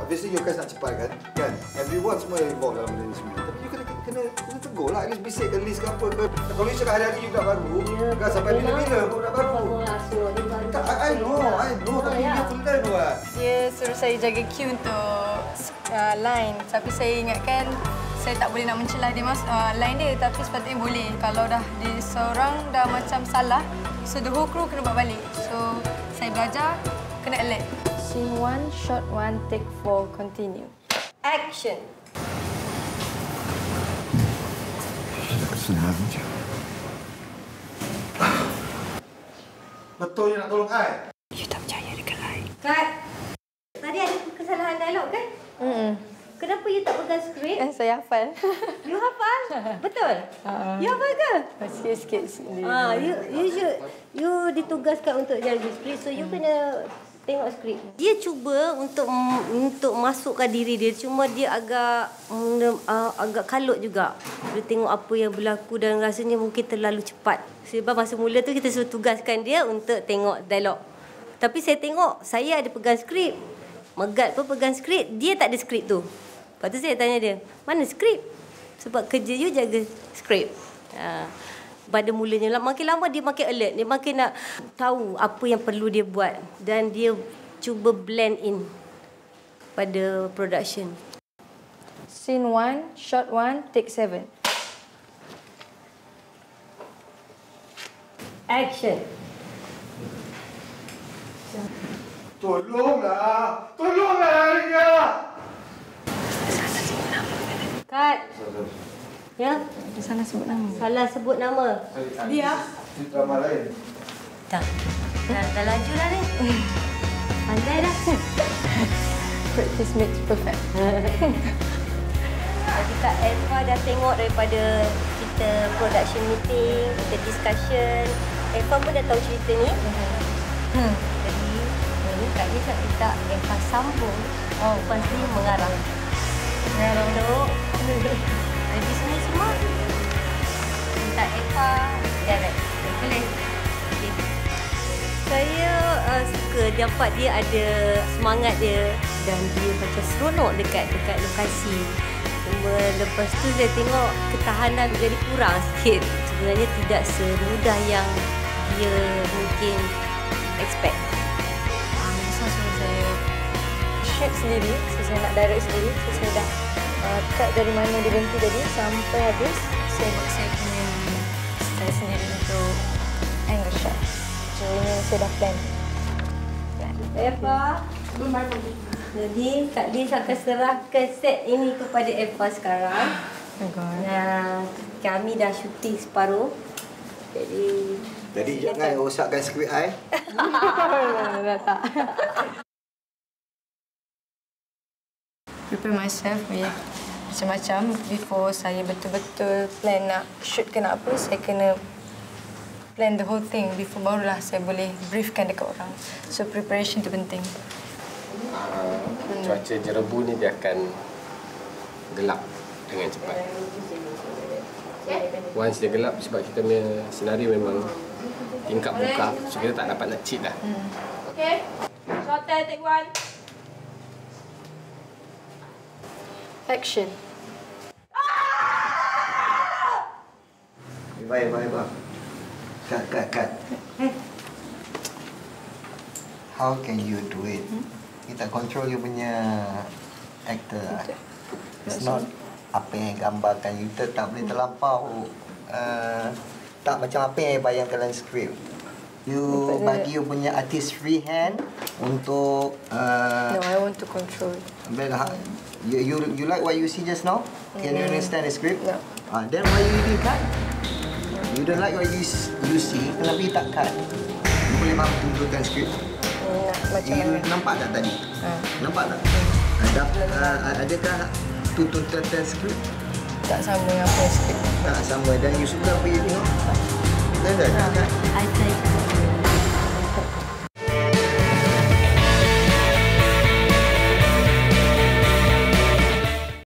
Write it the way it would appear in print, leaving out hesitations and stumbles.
obviously you guys nak cepat kan? Kan? Everyone semua involved dalam benda ni semua. Tapi you kena tegur lah. At least bisik ke list ke apa ke. Kalau you cakap hari-hari you budak baru, kan sampai bila-bila budak baru. I know. Tapi dia full time buat. Dia suruh saya jaga queue untuk line. Tapi saya ingatkan saya tak boleh nak mencelah dia line dia. Tapi sepatutnya boleh. Kalau dah dia seorang dah macam salah, so the whole crew kena buat balik. So saya belajar, kena alert. Scene 1, shot 1, take 4, continue. Action! Senang je. Betul you nak tolong I? You tak percaya dekat I. Kat! Tadi ada kesalahan dialog kan? Kenapa you tak pegang skrip? Saya hafal. You hafal? Betul? You hafal ke? Sikit-sikit. You ditugaskan untuk jaga skrip, so you kena tengok skrip. Dia cuba untuk masukkan diri dia, cuma dia agak kalut juga. Dia tengok apa yang berlaku dan rasanya mungkin terlalu cepat. Sebab masa mula tu kita suruh tugaskan dia untuk tengok dialog. Tapi saya tengok, saya ada pegang skrip. Megat pun pegang skrip, dia tak ada skrip tu. Lepas tu saya tanya dia, mana skrip? Sebab kerja you jaga skrip. Pada mulanya, makin lama dia makin alert. Dia makin nak tahu apa yang perlu dia buat. Dan dia cuba blend in pada production. Scene 1, shot 1, take 7. Action. Tolonglah Alia! Cut. Ya? Dia salah sebut nama. Salah sebut nama. Dia? Drama lain. Tak. Dah laju dah ni. Pandai dah. Practice makes perfect. Jadi Kak Eva dah tengok daripada kita production meeting, kita discussion. Eva pun dah tahu cerita ni. Jadi Kak Eva minta Eva sambung. Lepas ni mengarang. Untuk di sini semua minta Eva direct. Boleh? Okay. Saya suka dapat dia ada semangat dia dan dia macam seronok dekat lokasi. Cuma lepas tu saya tengok ketahanan jadi kurang sikit. Sebenarnya tidak semudah yang dia mungkin expect. Masa saya shoot sendiri, saya nak direct sendiri, saya dah cut dari mana dia berhenti tadi sampai habis. Saya buat saya punya style sendiri untuk angle shot. So ini saya dah plan. Eva, jadi Kak Liz akan serahkan set ini kepada Eva sekarang. Nah, kami dah syuting separuh. Jadi jangan rosakkan skrip I. Dah tak. Prepare myself with macam-macam before saya betul-betul plan nak shoot ke nak apa. Saya kena plan the whole thing before barulah saya boleh briefkan dekat orang. So preparation tu penting. Cuaca jerebu ni dia akan gelap dengan cepat. Once dia gelap sebab kita punya senario memang tingkap buka, so kita tak dapat nak cheat lah. Okay. Shot take 1. Action. Eva. Cut. How can you do it? Kita control you punya actor. It's not apa yang gambarkan. You tak boleh terlampau tak macam apa yang bayangkan dalam skrip. You bagi you punya artist free hand untuk No, I want to control. You like what you see just now? Can you understand the script? No. Then why you didn't cut? You don't like what you see, kenapa you tak cut? You boleh mampu tunjukkan skrip. Macam You mana? nampak tak tadi? Nampak tak? Adakah tuntutan skrip? Tak sama dengan apa skrip. Tak sama dan you suka apa you tengok? Tak? I try to